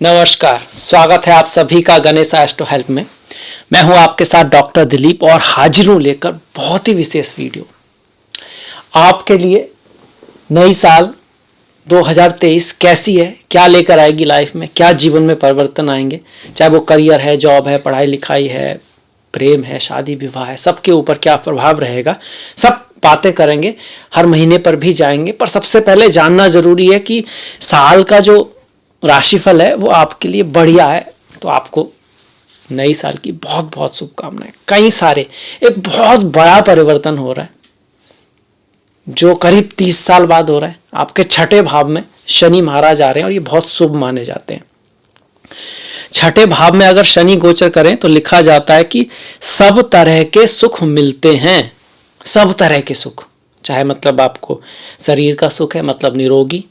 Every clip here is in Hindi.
नमस्कार, स्वागत है आप सभी का गणेश एस्ट्रो हेल्प में। मैं हूं आपके साथ डॉक्टर दिलीप और हाजिर हूं लेकर बहुत ही विशेष वीडियो आपके लिए। नई साल 2023 कैसी है, क्या लेकर आएगी लाइफ में, क्या जीवन में परिवर्तन आएंगे, चाहे वो करियर है, जॉब है, पढ़ाई लिखाई है, प्रेम है, शादी विवाह है, सबके ऊपर क्या प्रभाव रहेगा, सब बातें करेंगे। हर महीने पर भी जाएंगे, पर सबसे पहले जानना जरूरी है कि साल का जो राशिफल है वो आपके लिए बढ़िया है। तो आपको नई साल की बहुत बहुत शुभकामनाएं। कई सारे एक बहुत बड़ा परिवर्तन हो रहा है जो करीब 30 साल बाद हो रहा है। आपके छठे भाव में शनि महाराज आ रहे हैं और ये बहुत शुभ माने जाते हैं। छठे भाव में अगर शनि गोचर करें तो लिखा जाता है कि सब तरह के सुख मिलते हैं। सब तरह के सुख, चाहे मतलब आपको शरीर का सुख है, मतलब निरोगी,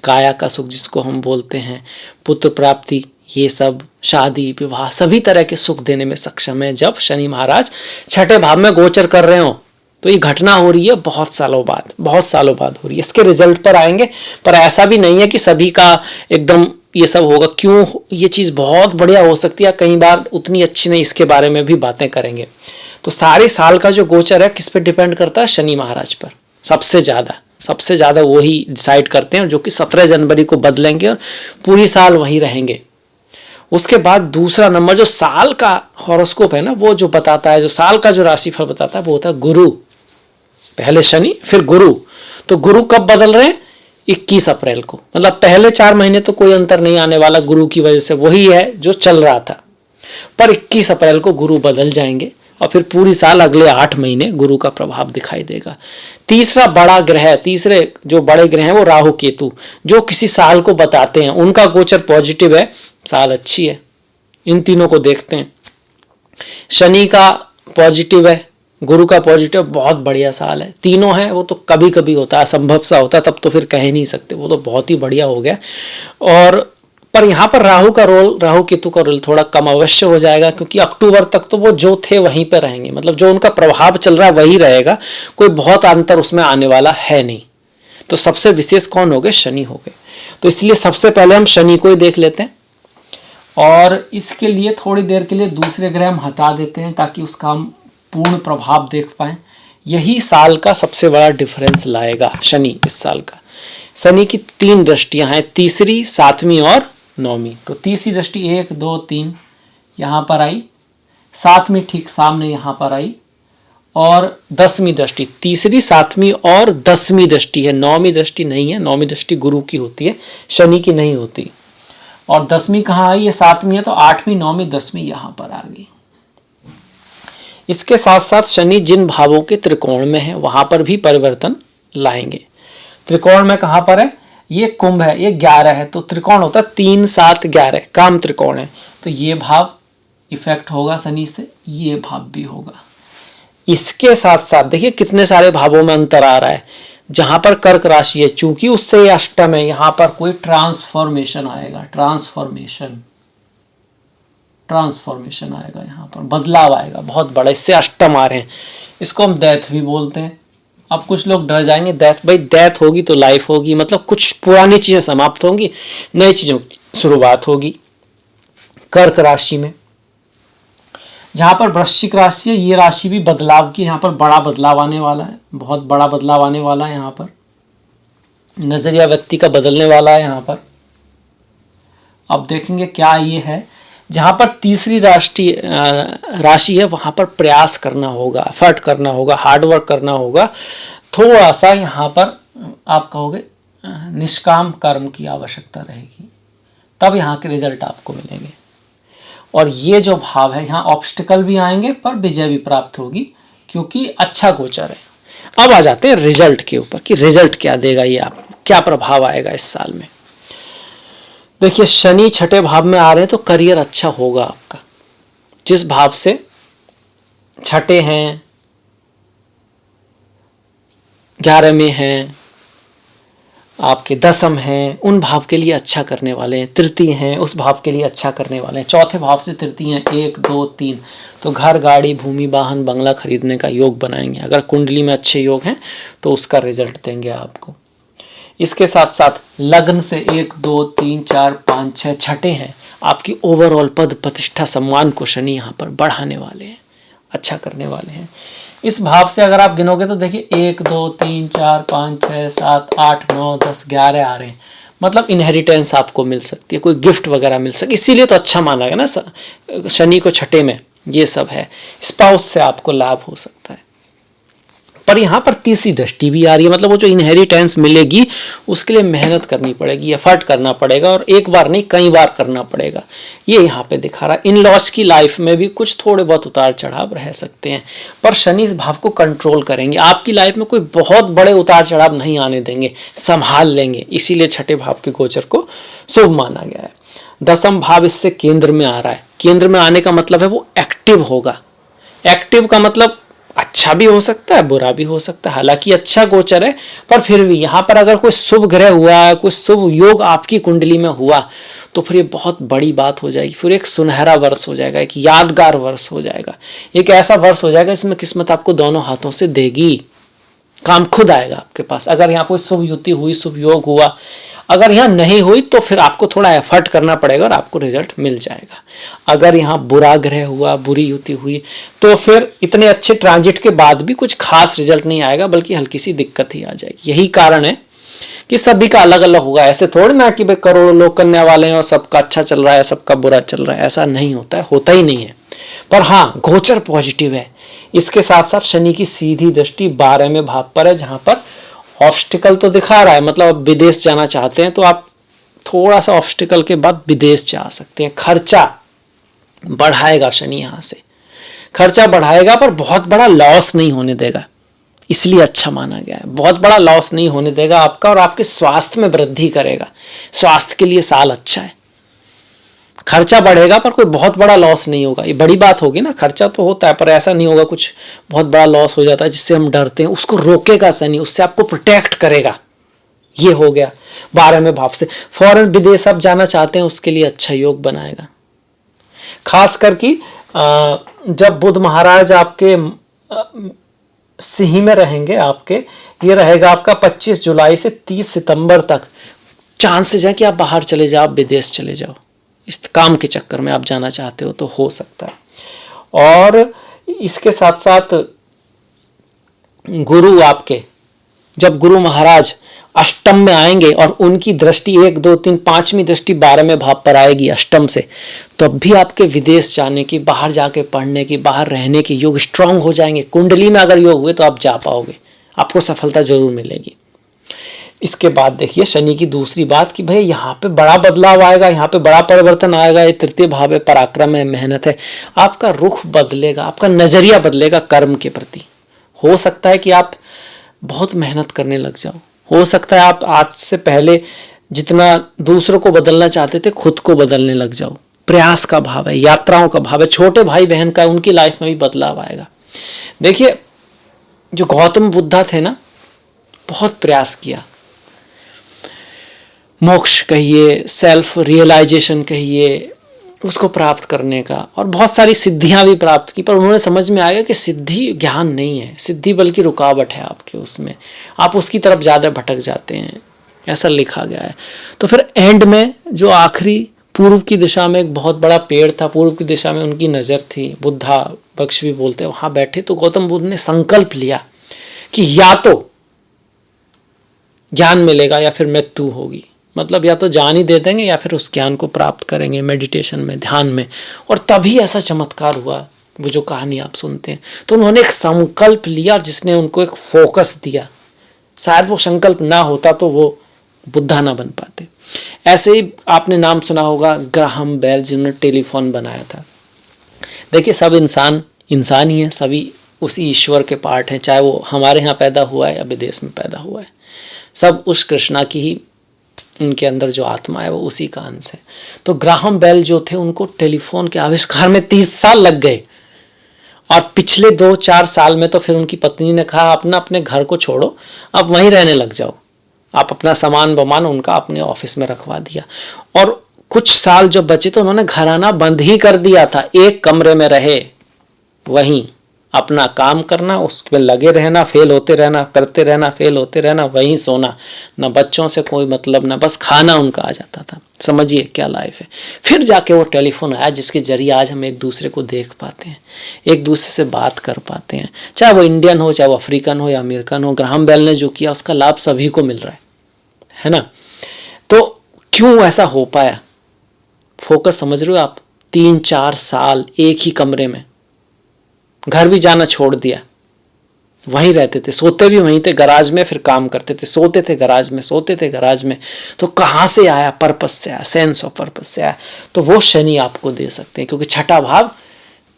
काया का सुख जिसको हम बोलते हैं, पुत्र प्राप्ति, ये सब, शादी विवाह, सभी तरह के सुख देने में सक्षम है जब शनि महाराज छठे भाव में गोचर कर रहे हो। तो ये घटना हो रही है बहुत सालों बाद हो रही है। इसके रिजल्ट पर आएंगे, पर ऐसा भी नहीं है कि सभी का एकदम ये सब होगा। क्यों ये चीज़ बहुत बढ़िया हो सकती है, कई बार उतनी अच्छी नहीं, इसके बारे में भी बातें करेंगे। तो सारे साल का जो गोचर है किस पे डिपेंड करता है? शनि महाराज पर सबसे ज़्यादा वही डिसाइड करते हैं, जो कि 17 जनवरी को बदलेंगे और पूरी साल वहीं रहेंगे। उसके बाद दूसरा नंबर जो साल का हॉरोस्कोप है ना, वो जो बताता है, जो साल का जो राशिफल बताता है वो होता है गुरु। पहले शनि फिर गुरु। तो गुरु कब बदल रहे हैं? 21 अप्रैल को। मतलब पहले 4 महीने तो कोई अंतर नहीं आने वाला, गुरु की वजह से वही है जो चल रहा था। पर 21 अप्रैल को गुरु बदल जाएंगे और फिर पूरी साल अगले 8 महीने गुरु का प्रभाव दिखाई देगा। तीसरा बड़ा ग्रह, तीसरे जो बड़े ग्रह हैं वो राहु केतु, जो किसी साल को बताते हैं, उनका गोचर पॉजिटिव है, साल अच्छी है। इन तीनों को देखते हैं। शनि का पॉजिटिव है, गुरु का पॉजिटिव, बहुत बढ़िया साल है। तीनों है वो तो कभी कभी होता है, असंभव सा होता है, तब तो फिर कह ही नहीं सकते, वो तो बहुत ही बढ़िया हो गया। और पर यहाँ पर राहु केतु का रोल थोड़ा कम अवश्य हो जाएगा, क्योंकि अक्टूबर तक तो वो जो थे वहीं पर रहेंगे। मतलब जो उनका प्रभाव चल रहा है वही रहेगा, कोई बहुत अंतर उसमें आने वाला है नहीं। तो सबसे विशेष कौन हो गए? शनि हो गए। तो इसलिए सबसे पहले हम शनि को ही देख लेते हैं और इसके लिए थोड़ी देर के लिए दूसरे ग्रह हम हटा देते हैं ताकि उसका हम पूर्ण प्रभाव देख पाए। यही साल का सबसे बड़ा डिफरेंस लाएगा शनि। इस साल का शनि की 3 दृष्टियां हैं, तीसरी, 7वीं और 9वीं। तो तीसरी दृष्टि 1 2 3 यहाँ पर आई, 7वीं ठीक सामने यहाँ पर आई, और 10वीं दृष्टि, तीसरी, 7वीं और 10वीं दृष्टि है। 9वीं दृष्टि नहीं है, 9वीं दृष्टि गुरु की होती है, शनि की नहीं होती। और 10वीं कहाँ आई? ये 7वीं है, तो 8वीं 9वीं 10वीं यहाँ पर आ गई। इसके साथ साथ शनि जिन भावों के त्रिकोण में है वहां पर भी परिवर्तन लाएंगे। त्रिकोण में कहां पर है? ये कुंभ है, ये 11 है, तो त्रिकोण होता है 3 7 11, काम त्रिकोण है। तो ये भाव इफेक्ट होगा शनि से, ये भाव भी होगा। इसके साथ साथ देखिए कितने सारे भावों में अंतर आ रहा है। जहां पर कर्क राशि है, चूंकि उससे अष्टम है, यहां पर कोई ट्रांसफॉर्मेशन आएगा, ट्रांसफॉर्मेशन आएगा, यहाँ पर बदलाव आएगा बहुत बड़ा। इससे अष्टम आ रहे हैं, इसको हम डेथ भी बोलते हैं। अब कुछ लोग डर जाएंगे, डेथ, भाई डेथ होगी तो लाइफ होगी, मतलब कुछ पुरानी चीजें समाप्त होंगी, नई चीजों की शुरुआत होगी। कर्क राशि में, जहां पर वृश्चिक राशि है, ये राशि भी बदलाव की, यहाँ पर बड़ा बदलाव आने वाला है, बहुत बड़ा बदलाव आने वाला है। यहाँ पर नजरिया व्यक्ति का बदलने वाला है। यहाँ पर अब देखेंगे क्या ये है। जहां पर तीसरी राशि है वहां पर प्रयास करना होगा, एफर्ट करना होगा, हार्डवर्क करना होगा। थोड़ा सा यहाँ पर आप कहोगे निष्काम कर्म की आवश्यकता रहेगी, तब यहाँ के रिजल्ट आपको मिलेंगे। और ये जो भाव है, यहाँ ऑब्स्टिकल भी आएंगे पर विजय भी प्राप्त होगी, क्योंकि अच्छा गोचर है। अब आ जाते हैं रिजल्ट के ऊपर कि रिजल्ट क्या देगा, ये आप क्या प्रभाव आएगा इस साल में। देखिए शनि छठे भाव में आ रहे हैं तो करियर अच्छा होगा आपका। जिस भाव से छठे हैं, 11 में हैं, आपके 10म हैं, उन भाव के लिए अच्छा करने वाले हैं। तृतीय हैं, उस भाव के लिए अच्छा करने वाले हैं। चौथे भाव से तृतीय हैं, 1 2 3, तो घर, गाड़ी, भूमि, वाहन, बंगला खरीदने का योग बनाएंगे। अगर कुंडली में अच्छे योग हैं तो उसका रिजल्ट देंगे आपको। इसके साथ साथ लग्न से 1 2 3 4 5 6 छठे हैं, आपकी ओवरऑल पद प्रतिष्ठा सम्मान को शनि यहाँ पर बढ़ाने वाले हैं, अच्छा करने वाले हैं। इस भाव से अगर आप गिनोगे तो देखिए 1 2 3 4 5 6 7 8 9 10 11 आ रहे हैं, मतलब इनहेरिटेंस आपको मिल सकती है, कोई गिफ्ट वगैरह मिल सकती है, इसीलिए तो अच्छा माना गया ना शनि को छठे में, ये सब है। स्पाउस से आपको लाभ हो सकता है। पर यहाँ पर तीसरी दृष्टि भी आ रही है, मतलब वो जो इनहेरिटेंस मिलेगी उसके लिए मेहनत करनी पड़ेगी, एफर्ट करना पड़ेगा, और एक बार नहीं कई बार करना पड़ेगा, ये यहाँ पे दिखा रहा है। इन लॉज की लाइफ में भी कुछ थोड़े बहुत उतार चढ़ाव रह सकते हैं, पर शनि इस भाव को कंट्रोल करेंगे, आपकी लाइफ में कोई बहुत बड़े उतार चढ़ाव नहीं आने देंगे, संभाल लेंगे, इसीलिए छठे भाव के गोचर को शुभ माना गया है। दसम भाव इससे केंद्र में आ रहा है, केंद्र में आने का मतलब है वो एक्टिव होगा। एक्टिव का मतलब अच्छा भी हो सकता है, बुरा भी हो सकता है, हालांकि अच्छा गोचर है, पर फिर भी यहाँ पर अगर कोई शुभ ग्रह हुआ है, कोई शुभ योग आपकी कुंडली में हुआ, तो फिर ये बहुत बड़ी बात हो जाएगी, फिर एक सुनहरा वर्ष हो जाएगा, एक यादगार वर्ष हो जाएगा, एक ऐसा वर्ष हो जाएगा इसमें किस्मत आपको दोनों हाथों से देगी, काम खुद आएगा आपके पास। अगर यहाँ कोई शुभ युति हुई, शुभ योग हुआ, अगर यहाँ नहीं हुई तो फिर आपको थोड़ा एफर्ट करना पड़ेगा और आपको रिजल्ट मिल जाएगा। अगर यहाँ बुरा ग्रह हुआ, बुरी युति हुई, तो फिर इतने अच्छे ट्रांजिट के बाद भी कुछ खास रिजल्ट नहीं आएगा, बल्कि हल्की सी दिक्कत ही आ जाएगी। यही कारण है कि सभी का अलग अलग होगा। ऐसे थोड़ी ना कि भाई करोड़ों लोग करने वाले हैं और सबका अच्छा चल रहा है, सबका बुरा चल रहा है, ऐसा नहीं होता है, होता ही नहीं है। पर हाँ, गोचर पॉजिटिव है। इसके साथ साथ शनि की सीधी दृष्टि 12वें भाव पर है, जहां पर ऑब्स्टिकल तो दिखा रहा है, मतलब आप विदेश जाना चाहते हैं तो आप थोड़ा सा ऑब्स्टिकल के बाद विदेश जा सकते हैं। खर्चा बढ़ाएगा शनि, यहां से खर्चा बढ़ाएगा, पर बहुत बड़ा लॉस नहीं होने देगा, इसलिए अच्छा माना गया है। बहुत बड़ा लॉस नहीं होने देगा आपका, और आपके स्वास्थ्य में वृद्धि करेगा। स्वास्थ्य के लिए साल अच्छा है। खर्चा बढ़ेगा पर कोई बहुत बड़ा लॉस नहीं होगा, ये बड़ी बात होगी ना। खर्चा तो होता है पर ऐसा नहीं होगा कुछ बहुत बड़ा लॉस हो जाता है जिससे हम डरते हैं, उसको रोकेगा शनि, उससे आपको प्रोटेक्ट करेगा। ये हो गया 12वें भाव से। फॉरेन विदेश आप जाना चाहते हैं उसके लिए अच्छा योग बनाएगा। खास करके जब बुध महाराज आपके सिंह में रहेंगे, आपके ये रहेगा आपका 25 जुलाई से 30 सितंबर तक, चांसेस है कि आप बाहर चले जाओ, आप विदेश चले जाओ, इस काम के चक्कर में आप जाना चाहते हो तो हो सकता है। और इसके साथ साथ गुरु आपके, जब गुरु महाराज अष्टम में आएंगे और उनकी दृष्टि 1 2 3 5वीं दृष्टि 12वें भाव पर आएगी अष्टम से, तो अब भी आपके विदेश जाने की, बाहर जाके पढ़ने की, बाहर रहने के योग स्ट्रांग हो जाएंगे। कुंडली में अगर योग हुए तो आप जा पाओगे, आपको सफलता जरूर मिलेगी। इसके बाद देखिए शनि की दूसरी बात कि भाई यहाँ पे बड़ा बदलाव आएगा, यहाँ पे बड़ा परिवर्तन आएगा। ये तृतीय भाव है, पराक्रम है, मेहनत है, आपका रुख बदलेगा, आपका नजरिया बदलेगा कर्म के प्रति। हो सकता है कि आप बहुत मेहनत करने लग जाओ, हो सकता है आप आज से पहले जितना दूसरों को बदलना चाहते थे खुद को बदलने लग जाओ। प्रयास का भाव है, यात्राओं का भाव है, छोटे भाई बहन का, उनकी लाइफ में भी बदलाव आएगा। देखिए जो गौतम बुद्धा थे ना, बहुत प्रयास किया, मोक्ष कहिए, सेल्फ रियलाइजेशन कहिए, उसको प्राप्त करने का, और बहुत सारी सिद्धियां भी प्राप्त की, पर उन्होंने समझ में आया कि सिद्धि ज्ञान नहीं है, सिद्धि बल्कि रुकावट है आपके, उसमें आप उसकी तरफ ज़्यादा भटक जाते हैं, ऐसा लिखा गया है। तो फिर एंड में जो आखिरी पूर्व की दिशा में एक बहुत बड़ा पेड़ था, पूर्व की दिशा में उनकी नज़र थी, बुद्धा पक्ष भी बोलते हैं, वहाँ बैठे तो गौतम बुद्ध ने संकल्प लिया कि या तो ज्ञान मिलेगा या फिर मृत्यु होगी, मतलब या तो जान ही दे देंगे या फिर उस ज्ञान को प्राप्त करेंगे मेडिटेशन में, ध्यान में। और तभी ऐसा चमत्कार हुआ, वो जो कहानी आप सुनते हैं। तो उन्होंने एक संकल्प लिया जिसने उनको एक फोकस दिया। शायद वो संकल्प ना होता तो वो बुद्धा ना बन पाते। ऐसे ही आपने नाम सुना होगा ग्राहम बेल, जिन्होंने टेलीफोन बनाया था। देखिए सब इंसान ही है, सभी उसी ईश्वर के पार्ट हैं, चाहे वो हमारे यहाँ पैदा हुआ है या विदेश में पैदा हुआ है, सब उस कृष्णा की ही, इनके अंदर जो आत्मा है वो उसी का अंश है। तो ग्राहम बेल जो थे उनको टेलीफोन के आविष्कार में 30 साल लग गए, और पिछले 2-4 साल में तो फिर उनकी पत्नी ने कहा अपना अपने घर को छोड़ो, अब वहीं रहने लग जाओ, आप अपना सामान बमान उनका अपने ऑफिस में रखवा दिया। और कुछ साल जो बचे तो उन्होंने घर आना बंद ही कर दिया था, एक कमरे में रहे वहीं, अपना काम करना, उस पर लगे रहना, फेल होते रहना, करते रहना, फेल होते रहना, वहीं सोना, ना बच्चों से कोई मतलब, ना बस खाना उनका आ जाता था। समझिए क्या लाइफ है। फिर जाके वो टेलीफोन आया जिसके जरिए आज हम एक दूसरे को देख पाते हैं, एक दूसरे से बात कर पाते हैं, चाहे वो इंडियन हो, चाहे वो अफ्रीकन हो या अमेरिकन हो। ग्राहम बेल ने जो किया उसका लाभ सभी को मिल रहा है ना। तो क्यों ऐसा हो पाया? फोकस समझ रहे हो आप? 3-4 साल एक ही कमरे में, घर भी जाना छोड़ दिया, वहीं रहते थे, सोते भी वहीं थे गराज में, फिर काम करते थे, सोते थे गराज में, सोते थे गराज में। तो कहाँ से आया? पर्पस से आया, सेंस ऑफ पर्पस से आया। तो वो शनि आपको दे सकते हैं, क्योंकि छठा भाव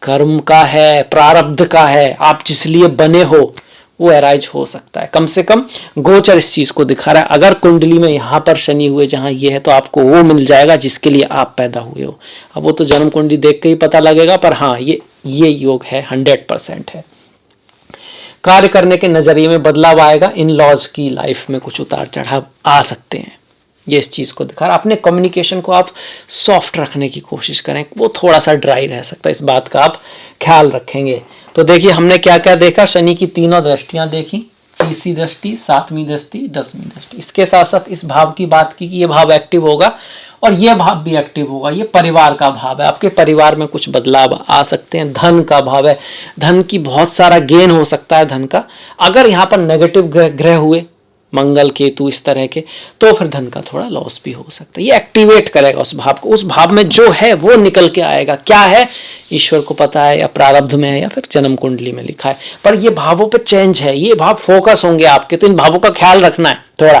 कर्म का है, प्रारब्ध का है। आप जिस लिए बने हो वो अराइज हो सकता है। कम से कम गोचर इस चीज को दिखा रहा है। अगर कुंडली में यहाँ पर शनि हुए जहां ये है, तो आपको वो मिल जाएगा जिसके लिए आप पैदा हुए हो। अब वो तो जन्म कुंडली देख के ही पता लगेगा, पर हाँ ये योग है, 100% है। कार्य करने के नजरिए में बदलाव आएगा। इन लॉज की लाइफ में कुछ उतार चढ़ाव आ सकते हैं, ये इस चीज को दिखा रहा है। अपने कम्युनिकेशन को आप सॉफ्ट रखने की कोशिश करें, वो थोड़ा सा ड्राई रह सकता है, इस बात का आप ख्याल रखेंगे। तो देखिए हमने क्या क्या देखा। शनि की तीनों दृष्टियां देखी, तीसरी दृष्टि, 7वीं दृष्टि, 10वीं दृष्टि। इसके साथ साथ इस भाव की बात की कि ये भाव एक्टिव होगा और ये भाव भी एक्टिव होगा। ये परिवार का भाव है, आपके परिवार में कुछ बदलाव आ सकते हैं। धन का भाव है, धन की बहुत सारा गेन हो सकता है धन का। अगर यहाँ पर नेगेटिव ग्रह हुए, मंगल केतु इस तरह के, तो फिर धन का थोड़ा लॉस भी हो सकता है। ये एक्टिवेट करेगा उस भाव को, उस भाव में जो है वो निकल के आएगा। क्या है ईश्वर को पता है, या प्रारब्ध में है, या फिर जन्म कुंडली में लिखा है, पर ये भावों पे चेंज है। ये भाव फोकस होंगे आपके, तो इन भावों का ख्याल रखना है थोड़ा।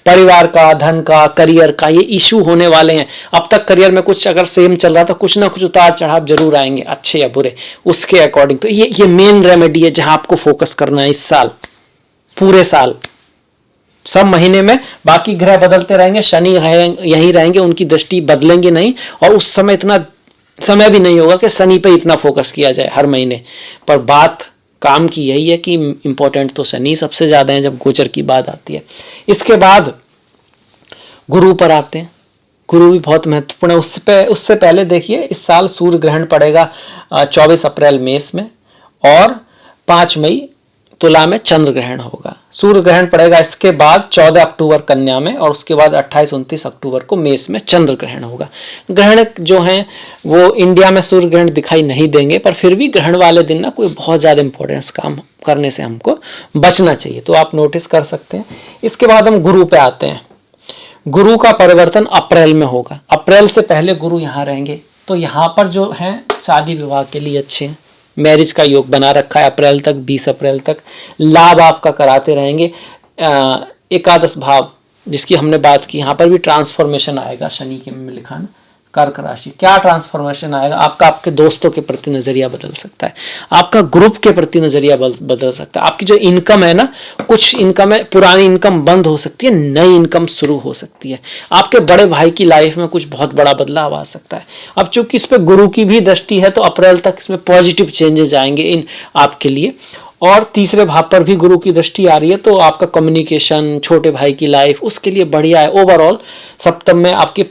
परिवार का, धन का, करियर का ये इशू होने वाले हैं। अब तक करियर में कुछ अगर सेम चल रहा था, कुछ ना कुछ उतार चढ़ाव जरूर आएंगे, अच्छे या बुरे, उसके अकॉर्डिंग। तो ये मेन रेमेडी है जहां आपको फोकस करना है इस साल, पूरे साल। सब महीने में बाकी ग्रह बदलते रहेंगे, शनि यहीं रहेंगे, उनकी दृष्टि बदलेंगे नहीं, और उस समय इतना समय भी नहीं होगा कि शनि पे इतना फोकस किया जाए हर महीने। पर बात काम की यही है कि इंपॉर्टेंट तो शनि सबसे ज्यादा है जब गोचर की बात आती है। इसके बाद गुरु पर आते हैं। गुरु भी बहुत महत्वपूर्ण है। उससे पहले देखिए इस साल सूर्य ग्रहण पड़ेगा 24 अप्रैल मेष में, और 5 मई तुला में चंद्र ग्रहण होगा। सूर्य ग्रहण पड़ेगा इसके बाद 14 अक्टूबर कन्या में, और उसके बाद 28-29 अक्टूबर को मेष में चंद्र ग्रहण होगा। ग्रहण जो हैं वो इंडिया में सूर्य ग्रहण दिखाई नहीं देंगे, पर फिर भी ग्रहण वाले दिन ना कोई बहुत ज़्यादा इंपॉर्टेंस काम करने से हमको बचना चाहिए, तो आप नोटिस कर सकते हैं। इसके बाद हम गुरु पे आते हैं। गुरु का परिवर्तन अप्रैल में होगा। अप्रैल से पहले गुरु यहाँ रहेंगे, तो यहाँ पर जो है शादी विवाह के लिए अच्छे हैं। मैरिज का योग बना रखा है अप्रैल तक, 20 अप्रैल तक लाभ आपका कराते रहेंगे। एकादश भाव जिसकी हमने बात की, यहाँ पर भी ट्रांसफॉर्मेशन आएगा। शनि के में लिखा ना कर्क राशि, क्या ट्रांसफॉर्मेशन आएगा आपका? आपके दोस्तों के प्रति नजरिया बदल सकता है, आपका ग्रुप के प्रति नजरिया बदल सकता है। आपकी जो इनकम है ना, कुछ इनकम है, पुरानी इनकम बंद हो सकती है, नई इनकम शुरू हो सकती है। आपके बड़े भाई की लाइफ में कुछ बहुत बड़ा बदलाव आ सकता है। अब चूंकि इस पे गुरु की भी दृष्टि है, तो अप्रैल तक इसमें पॉजिटिव चेंजेस आएंगे इन आपके लिए। और तीसरे भाव पर भी गुरु की दृष्टि आ रही है, तो आपका कम्युनिकेशन, छोटे भाई की लाइफ, उसके लिए बढ़िया है। ओवरऑल सप्तम में आपके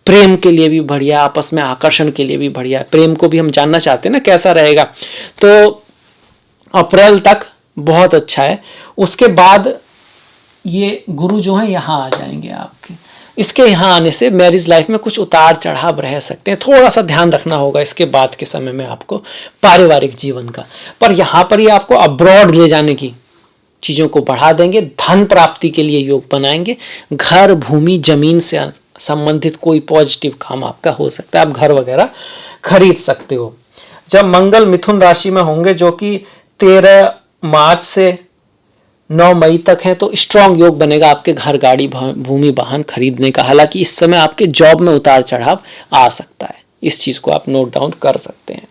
प्रेम के लिए भी बढ़िया, आपस में आकर्षण के लिए भी बढ़िया है। प्रेम को भी हम जानना चाहते हैं ना कैसा रहेगा, तो अप्रैल तक बहुत अच्छा है। उसके बाद ये गुरु जो है यहाँ आ जाएंगे आपके। इसके यहाँ आने से मैरिज लाइफ में कुछ उतार चढ़ाव रह सकते हैं, थोड़ा सा ध्यान रखना होगा इसके बाद के समय में आपको पारिवारिक जीवन का। पर यहाँ पर ये आपको अब्रॉड ले जाने की चीज़ों को बढ़ा देंगे, धन प्राप्ति के लिए योग बनाएंगे। घर, भूमि, जमीन से संबंधित कोई पॉजिटिव काम आपका हो सकता है, आप घर वगैरह खरीद सकते हो। जब मंगल मिथुन राशि में होंगे, जो कि 13 मार्च से 9 मई तक है, तो स्ट्रांग योग बनेगा आपके घर, गाड़ी, भूमि, वाहन खरीदने का। हालांकि इस समय आपके जॉब में उतार चढ़ाव आ सकता है, इस चीज को आप नोट डाउन कर सकते हैं।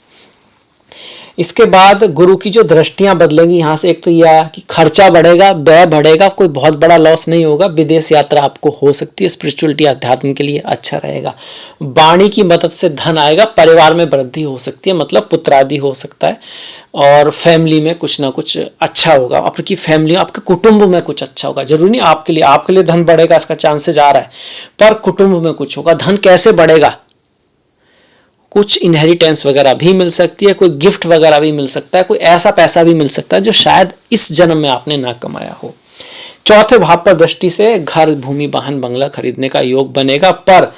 इसके बाद गुरु की जो दृष्टियां बदलेंगी यहाँ से, एक तो यह आया कि खर्चा बढ़ेगा, व्यय बढ़ेगा, कोई बहुत बड़ा लॉस नहीं होगा। विदेश यात्रा आपको हो सकती है, स्पिरिचुअलिटी, अध्यात्म के लिए अच्छा रहेगा। वाणी की मदद से धन आएगा, परिवार में वृद्धि हो सकती है, मतलब पुत्रादि हो सकता है, और फैमिली में कुछ ना कुछ अच्छा होगा। आपकी फैमिली, आपके कुटुंब में कुछ अच्छा होगा। जरूरी नहीं आपके लिए धन बढ़ेगा, इसका चांसेस आ रहा है, पर कुटुंब में कुछ होगा। धन कैसे बढ़ेगा? कुछ इनहेरिटेंस वगैरह भी मिल सकती है, कोई गिफ्ट वगैरह भी मिल सकता है, कोई ऐसा पैसा भी मिल सकता है जो शायद इस जन्म में आपने ना कमाया हो। चौथे भाव पर दृष्टि से घर, भूमि, वाहन, बंगला खरीदने का योग बनेगा, पर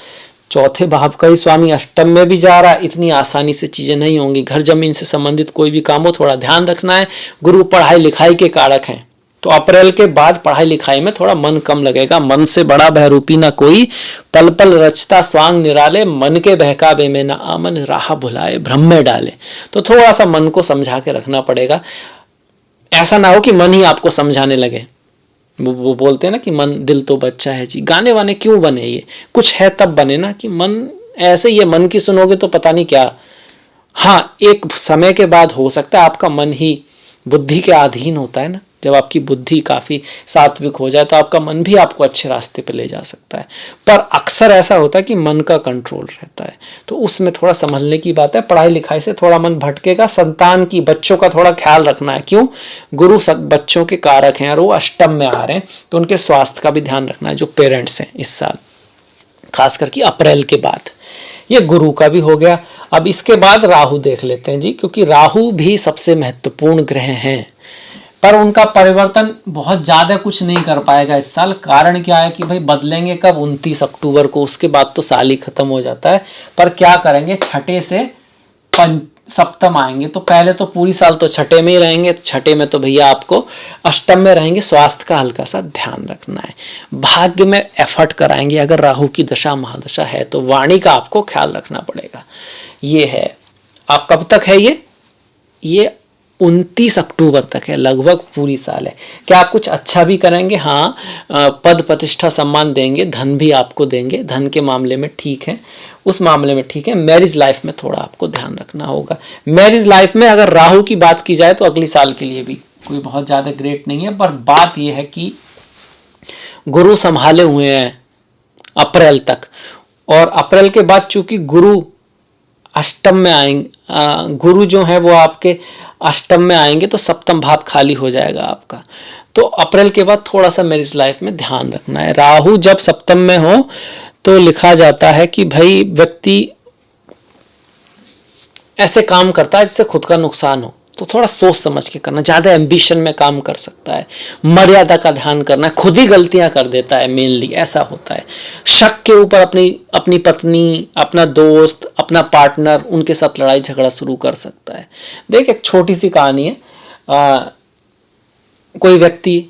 चौथे भाव का ही स्वामी अष्टम में भी जा रहा है, इतनी आसानी से चीजें नहीं होंगी। घर जमीन से संबंधित कोई भी काम हो, थोड़ा ध्यान रखना है। गुरु पढ़ाई लिखाई के कारक हैं, तो अप्रैल के बाद पढ़ाई लिखाई में थोड़ा मन कम लगेगा। मन से बड़ा बहरूपी ना कोई, पल पल रचता स्वांग निराले, मन के बहकावे में ना आमन, राह भुलाए भ्रम में डाले। तो थोड़ा सा मन को समझा के रखना पड़ेगा, ऐसा ना हो कि मन ही आपको समझाने लगे। वो बोलते हैं ना कि मन दिल तो बच्चा है जी, गाने वाने क्यों बने, ये कुछ है तब बने ना, कि मन ऐसे ये मन की सुनोगे तो पता नहीं क्या। हाँ, एक समय के बाद हो सकता है आपका मन ही बुद्धि के अधीन होता है ना, जब आपकी बुद्धि काफी सात्विक हो जाए तो आपका मन भी आपको अच्छे रास्ते पे ले जा सकता है, पर अक्सर ऐसा होता है कि मन का कंट्रोल रहता है, तो उसमें थोड़ा संभलने की बात है। पढ़ाई लिखाई से थोड़ा मन भटकेगा। संतान की, बच्चों का थोड़ा ख्याल रखना है। क्यों? गुरु सब बच्चों के कारक हैं और वो अष्टम में आ रहे हैं, तो उनके स्वास्थ्य का भी ध्यान रखना है, जो पेरेंट्स हैं इस साल, खास करके अप्रैल के बाद। ये गुरु का भी हो गया। अब इसके बाद राहु देख लेते हैं जी, क्योंकि राहु भी सबसे महत्वपूर्ण ग्रह हैं, पर उनका परिवर्तन बहुत ज्यादा कुछ नहीं कर पाएगा इस साल। कारण क्या है कि भाई बदलेंगे कब? 29 अक्टूबर को, उसके बाद तो साल ही खत्म हो जाता है। पर क्या करेंगे, छठे से सप्तम आएंगे, तो पहले तो पूरी साल तो छठे में ही रहेंगे। छठे में तो भैया आपको अष्टम में रहेंगे, स्वास्थ्य का हल्का सा ध्यान रखना है। भाग्य में एफर्ट कराएंगे, अगर राहु की दशा महादशा है तो वाणी का आपको ख्याल रखना पड़ेगा। ये है। आप कब तक है ये 29 अक्टूबर तक है, लगभग पूरी साल है। क्या आप कुछ अच्छा भी करेंगे? हाँ, पद प्रतिष्ठा सम्मान देंगे, धन भी आपको देंगे, धन के मामले में ठीक है, उस मामले में ठीक है। मैरिज लाइफ में थोड़ा आपको ध्यान रखना होगा। मैरिज लाइफ में अगर राहु की बात की जाए तो अगली साल के लिए भी कोई बहुत ज़्यादा ग्रेट नहीं है, पर बात यह है कि गुरु संभाले हुए हैं अप्रैल तक, और अप्रैल के बाद चूंकि गुरु अष्टम में आएंगे, गुरु जो है वो आपके अष्टम में आएंगे, तो सप्तम भाव खाली हो जाएगा आपका। तो अप्रैल के बाद थोड़ा सा मैरिज लाइफ में ध्यान रखना है। राहु जब सप्तम में हो तो लिखा जाता है कि भाई व्यक्ति ऐसे काम करता है जिससे खुद का नुकसान हो, तो थोड़ा सोच समझ के करना। ज्यादा एम्बिशन में काम कर सकता है, मर्यादा का ध्यान करना है, खुद ही गलतियां कर देता है, मेनली ऐसा होता है। शक के ऊपर अपनी पत्नी, अपना दोस्त, अपना पार्टनर, उनके साथ लड़ाई झगड़ा शुरू कर सकता है। देख, एक छोटी सी कहानी है। कोई व्यक्ति,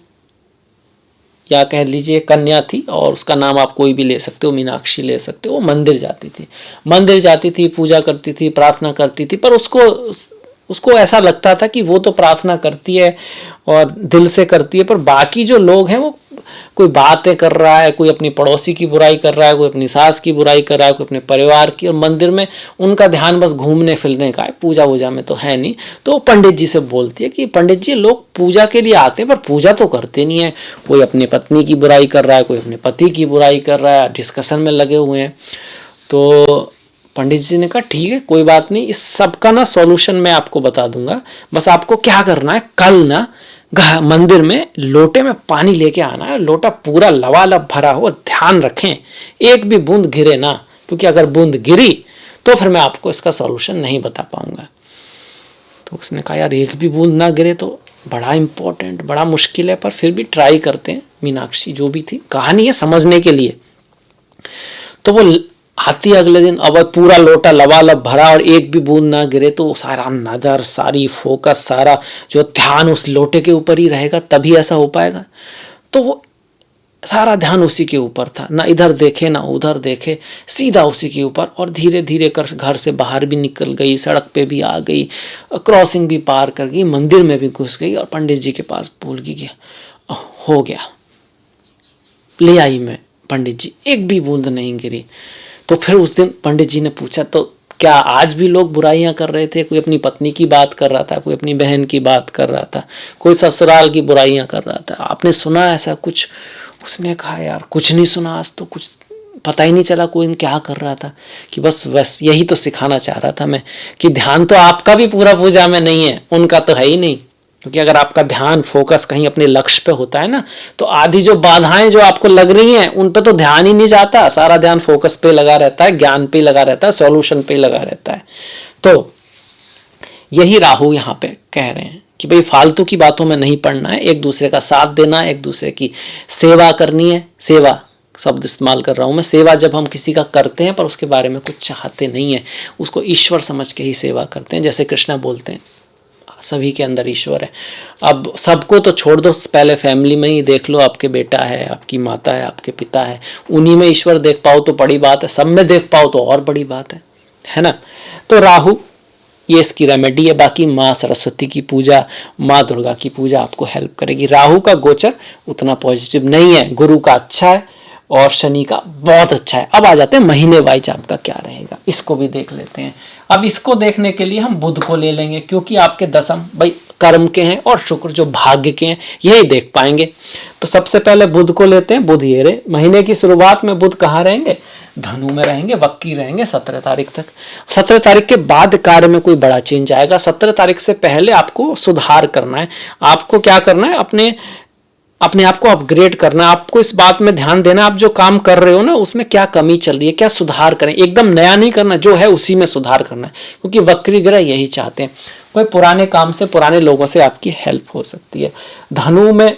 या कह लीजिए कन्या थी, और उसका नाम आप कोई भी ले सकते हो, मीनाक्षी ले सकते हो। वो मंदिर जाती थी, पूजा करती थी, प्रार्थना करती थी, पर उसको ऐसा लगता था कि वो तो प्रार्थना करती है और दिल से करती है, पर बाकी जो लोग हैं वो कोई बातें कर रहा है, कोई अपनी पड़ोसी की बुराई कर रहा है, कोई अपनी सास की बुराई कर रहा है, कोई अपने परिवार की, और मंदिर में उनका ध्यान बस घूमने फिरने का है, पूजा वूजा में तो है नहीं। तो पंडित जी से बोलती है कि पंडित जी, लोग पूजा के लिए आते हैं पर पूजा तो करते नहीं है, कोई अपनी पत्नी की बुराई कर रहा है, कोई अपने पति की बुराई कर रहा है, डिस्कशन में लगे हुए हैं। तो पंडित जी ने कहा ठीक है, कोई बात नहीं, इस सब का ना सॉल्यूशन मैं आपको बता दूंगा। बस आपको क्या करना है, कल ना मंदिर में लोटे में पानी लेके आना है, लोटा पूरा लबालब भरा हो, ध्यान रखें एक भी बूंद गिरे ना, क्योंकि अगर बूंद गिरी तो फिर मैं आपको इसका सॉल्यूशन नहीं बता पाऊंगा। तो उसने कहा यार, एक भी बूंद ना गिरे तो बड़ा इंपॉर्टेंट, बड़ा मुश्किल है, पर फिर भी ट्राई करते हैं। मीनाक्षी जो भी थी, कहानी है समझने के लिए। तो वो आती अगले दिन, अब पूरा लोटा लबालब भरा और एक भी बूंद ना गिरे, तो सारा नजर, सारी फोकस, सारा जो ध्यान उस लोटे के ऊपर ही रहेगा, तभी ऐसा हो पाएगा। तो वो सारा ध्यान उसी के ऊपर था, ना इधर देखे ना उधर देखे, सीधा उसी के ऊपर। और धीरे धीरे कर घर से बाहर भी निकल गई, सड़क पे भी आ गई, क्रॉसिंग भी पार कर गई, मंदिर में भी घुस गई, और पंडित जी के पास भूल गई। हो गया, ले आई मैं पंडित जी, एक भी बूंद नहीं गिरी। तो फिर उस दिन पंडित जी ने पूछा, तो क्या आज भी लोग बुराइयां कर रहे थे? कोई अपनी पत्नी की बात कर रहा था, कोई अपनी बहन की बात कर रहा था, कोई ससुराल की बुराइयां कर रहा था, आपने सुना ऐसा कुछ? उसने कहा यार कुछ नहीं सुना, आज तो कुछ पता ही नहीं चला कोई क्या कर रहा था, कि बस यही तो सिखाना चाह रहा था मैं, कि ध्यान तो आपका भी पूरा पूजा में नहीं है, उनका तो है ही नहीं। क्योंकि अगर आपका ध्यान फोकस कहीं अपने लक्ष्य पे होता है ना, तो आधी जो बाधाएं जो आपको लग रही हैं उन पे तो ध्यान ही नहीं जाता, सारा ध्यान फोकस पे लगा रहता है, ज्ञान पे लगा रहता है, सॉल्यूशन पे लगा रहता है। तो यही राहु यहाँ पे कह रहे हैं कि भाई फालतू की बातों में नहीं पड़ना है, एक दूसरे का साथ देना है, एक दूसरे की सेवा करनी है। सेवा शब्द इस्तेमाल कर रहा हूँ मैं। सेवा जब हम किसी का करते हैं पर उसके बारे में कुछ चाहते नहीं है, उसको ईश्वर समझ के ही सेवा करते हैं। जैसे कृष्णा बोलते हैं सभी के अंदर ईश्वर है। अब सबको तो छोड़ दो, पहले फैमिली में ही देख लो, आपके बेटा है, आपकी माता है, आपके पिता है, उन्हीं में ईश्वर देख पाओ तो बड़ी बात है, सब में देख पाओ तो और बड़ी बात है ना। तो राहु ये इसकी रेमेडी है। बाकी माँ सरस्वती की पूजा, माँ दुर्गा की पूजा आपको हेल्प करेगी। राहु का गोचर उतना पॉजिटिव नहीं है, गुरु का अच्छा है और शनि का बहुत अच्छा है। अब आ जाते हैं महीने वाइज आपका क्या रहेगा, इसको भी देख लेते हैं। अब इसको देखने के लिए हम बुध को ले लेंगे, क्योंकि आपके दशम भाई कर्म के हैं और शुक्र जो भाग्य के हैं, यही देख पाएंगे। तो सबसे पहले बुध को लेते हैं। बुध ये रहे। महीने की शुरुआत में बुध कहाँ रहेंगे? धनु में रहेंगे, वक्की रहेंगे 17 तारीख तक। 17 तारीख के बाद कार्य में कोई बड़ा चेंज आएगा। 17 तारीख से पहले आपको सुधार करना है। आपको क्या करना है? अपने आप को अपग्रेड करना है। आपको इस बात में ध्यान देना, आप जो काम कर रहे हो ना उसमें क्या कमी चल रही है, क्या सुधार करें। एकदम नया नहीं करना, जो है उसी में सुधार करना है, क्योंकि वक्री ग्रह यही चाहते हैं। कोई पुराने काम से, पुराने लोगों से आपकी हेल्प हो सकती है। धनु में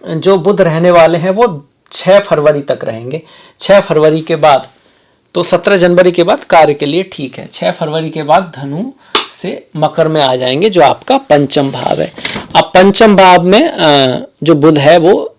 जो बुध रहने वाले हैं वो 6 फरवरी तक रहेंगे। 6 फरवरी के बाद तो 17 जनवरी के बाद कार्य के लिए ठीक है। 6 फरवरी के बाद धनु से मकर में आ जाएंगे, जो आपका पंचम भाव है। अब पंचम भाव में जो बुध है वो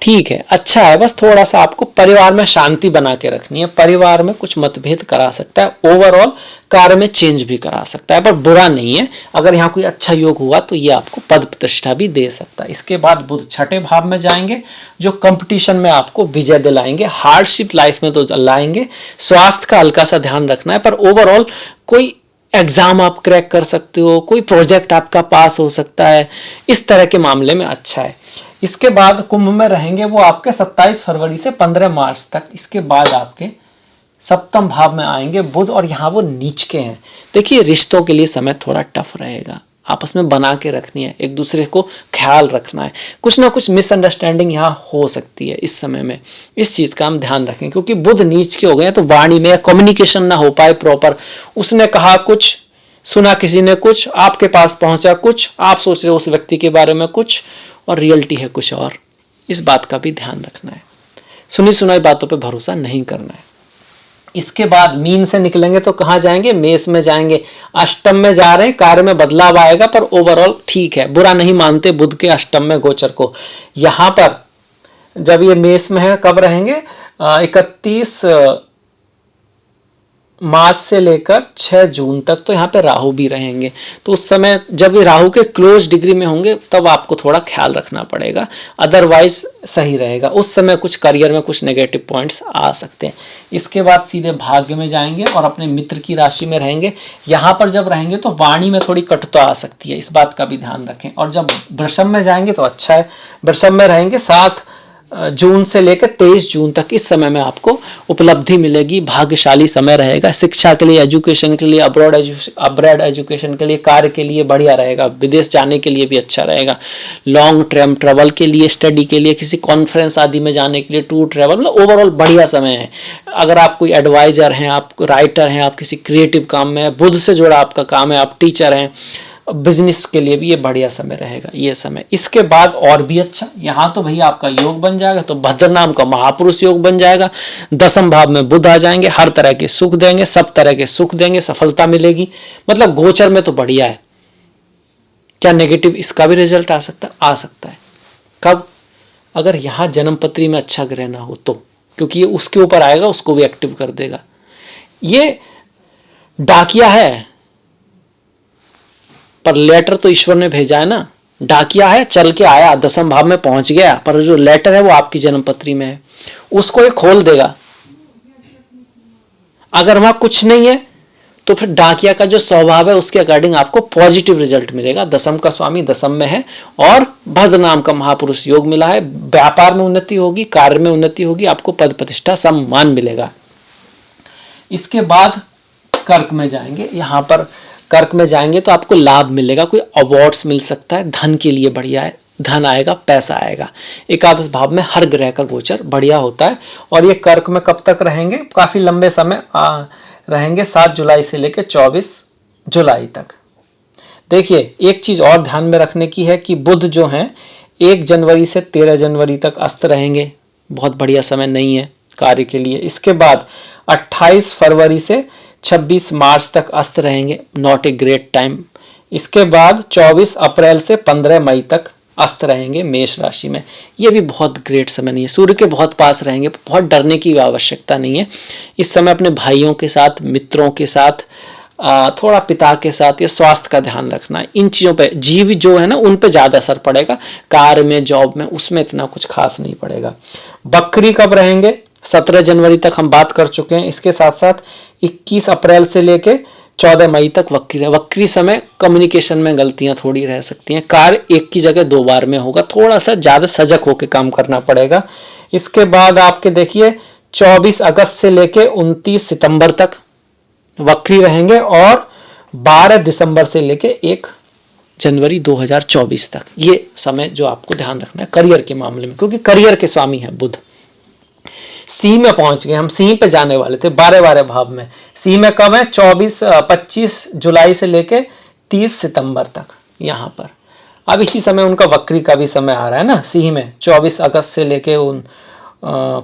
ठीक है, अच्छा है, बस थोड़ा सा आपको परिवार में शांति बना के रखनी है। परिवार में कुछ मतभेद करा सकता है, ओवरऑल कार्य में चेंज भी करा सकता है, पर बुरा नहीं है। अगर यहाँ कोई अच्छा योग हुआ तो ये आपको पद प्रतिष्ठा भी दे सकता है। इसके बाद बुध 6ठे भाव में जाएंगे, जो कंपटीशन में आपको विजय दिलाएंगे, हार्डशिप लाइफ में तो लाएंगे। स्वास्थ्य का हल्का सा ध्यान रखना है, पर ओवरऑल कोई एग्जाम आप क्रैक कर सकते हो, कोई प्रोजेक्ट आपका पास हो सकता है, इस तरह के मामले में अच्छा है। इसके बाद कुंभ में रहेंगे वो आपके 27 फरवरी से 15 मार्च तक। इसके बाद आपके सप्तम भाव में आएंगे बुध, और यहाँ वो नीच के हैं। देखिए रिश्तों के लिए समय थोड़ा टफ रहेगा, आपस में बना के रखनी है, एक दूसरे को ख्याल रखना है। कुछ ना कुछ मिसअंडरस्टैंडिंग यहाँ हो सकती है इस समय में, इस चीज़ का हम ध्यान रखें, क्योंकि बुध नीच के हो गए तो वाणी में कम्युनिकेशन ना हो पाए प्रॉपर। उसने कहा कुछ, सुना किसी ने कुछ, आपके पास पहुंचा कुछ, आप सोच रहे हो उस व्यक्ति के बारे में कुछ और रियलिटी है कुछ और। इस बात का भी ध्यान रखना है, सुनी सुनाई बातों पे भरोसा नहीं करना है। इसके बाद मीन से निकलेंगे तो कहाँ जाएंगे? मेष में जाएंगे। अष्टम में जा रहे हैं, कार्य में बदलाव आएगा, पर ओवरऑल ठीक है, बुरा नहीं मानते बुध के अष्टम में गोचर को। यहाँ पर जब ये मेष में है, कब रहेंगे? 31 मार्च से लेकर 6 जून तक तो यहाँ पे राहु भी रहेंगे। तो उस समय जब ये राहु के क्लोज डिग्री में होंगे तब आपको थोड़ा ख्याल रखना पड़ेगा, अदरवाइज सही रहेगा। उस समय कुछ करियर में कुछ नेगेटिव पॉइंट्स आ सकते हैं। इसके बाद सीधे भाग्य में जाएंगे और अपने मित्र की राशि में रहेंगे। यहाँ पर जब रहेंगे तो वाणी में थोड़ी कटुता आ सकती है, इस बात का भी ध्यान रखें। और जब वृषभ में जाएंगे तो अच्छा है, वृषभ में रहेंगे 7 जून से लेकर 23 जून तक। इस समय में आपको उपलब्धि मिलेगी, भाग्यशाली समय रहेगा। शिक्षा के लिए, एजुकेशन के लिए, अब्रॉड एजुकेशन के लिए, कार्य के लिए बढ़िया रहेगा, विदेश जाने के लिए भी अच्छा रहेगा, लॉन्ग टर्म ट्रेवल के लिए, स्टडी के लिए, किसी कॉन्फ्रेंस आदि में जाने के लिए, टूर ट्रेवल, मतलब ओवरऑल बढ़िया समय है। अगर आप कोई एडवाइजर हैं, आप राइटर हैं, आप किसी क्रिएटिव काम में, बुध से जुड़ा आपका काम है, आप टीचर हैं, बिजनेस के लिए भी ये बढ़िया समय रहेगा ये समय। इसके बाद और भी अच्छा, यहाँ तो भैया आपका योग बन जाएगा, तो भद्र नाम का महापुरुष योग बन जाएगा। 10वें भाव में बुध आ जाएंगे, हर तरह के सुख देंगे, सब तरह के सुख देंगे, सफलता मिलेगी। मतलब गोचर में तो बढ़िया है। क्या नेगेटिव इसका भी रिजल्ट आ सकता है? आ सकता है। कब? अगर यहाँ जन्म पत्री में अच्छा ग्रह ना हो तो, क्योंकि ये उसके ऊपर आएगा, उसको भी एक्टिव कर देगा। ये डाकिया है पर लेटर तो ईश्वर ने भेजा है ना। डाकिया है, चल के आया, 10वें भाव में पहुंच गया, पर जो लेटर है वो आपकी जन्मपत्री में है, उसको ये खोल देगा। अगर वहां कुछ नहीं है तो फिर डाकिया का जो स्वभाव है उसके अकॉर्डिंग आपको पॉजिटिव रिजल्ट मिलेगा। 10वें का स्वामी 10वें में है और भद्र नाम का महापुरुष योग मिला है। व्यापार में उन्नति होगी, कार्य में उन्नति होगी, आपको पद प्रतिष्ठा सम्मान मिलेगा। इसके बाद कर्क में जाएंगे। यहाँ पर कर्क में जाएंगे तो आपको लाभ मिलेगा, कोई अवार्ड्स मिल सकता है, धन के लिए बढ़िया है, धन आएगा, पैसा आएगा। एकादश भाव में हर ग्रह का गोचर बढ़िया होता है। और ये कर्क में कब तक रहेंगे? काफी लंबे समय रहेंगे, 7 जुलाई से लेकर 24 जुलाई तक। देखिए एक चीज और ध्यान में रखने की है कि बुध जो हैं 1 जनवरी से 13 जनवरी तक अस्त रहेंगे, बहुत बढ़िया समय नहीं है कार्य के लिए। इसके बाद 28 फरवरी से 26 मार्च तक अस्त रहेंगे, नॉट ए ग्रेट टाइम। इसके बाद 24 अप्रैल से 15 मई तक अस्त रहेंगे मेष राशि में, ये भी बहुत ग्रेट समय नहीं है। सूर्य के बहुत पास रहेंगे, बहुत डरने की आवश्यकता नहीं है। इस समय अपने भाइयों के साथ, मित्रों के साथ, थोड़ा पिता के साथ या स्वास्थ्य का ध्यान रखना है। इन चीज़ों पे जीव जो है ना उन पे ज़्यादा असर पड़ेगा, कार्य में, जॉब में, उसमें इतना कुछ खास नहीं पड़ेगा। बकरी कब रहेंगे? 17 जनवरी तक हम बात कर चुके हैं। इसके साथ साथ 21 अप्रैल से लेके 14 मई तक वक्री है। वक्री समय कम्युनिकेशन में गलतियां थोड़ी रह सकती हैं, कार्य एक की जगह 2 बार में होगा, थोड़ा सा ज़्यादा सजग होकर काम करना पड़ेगा। इसके बाद आपके देखिए 24 अगस्त से लेके 29 सितंबर तक वक्री रहेंगे और 12 दिसंबर से लेके 1 जनवरी 2024 तक, ये समय जो आपको ध्यान रखना है करियर के मामले में, क्योंकि करियर के स्वामी है बुध। सी में पहुंच गए हम, सी पे जाने वाले थे 12 भाव में। सी में कब है? 25 जुलाई से लेके 30 सितंबर तक यहाँ पर। अब इसी समय उनका वक्री का भी समय आ रहा है ना सी में, 24 अगस्त से लेके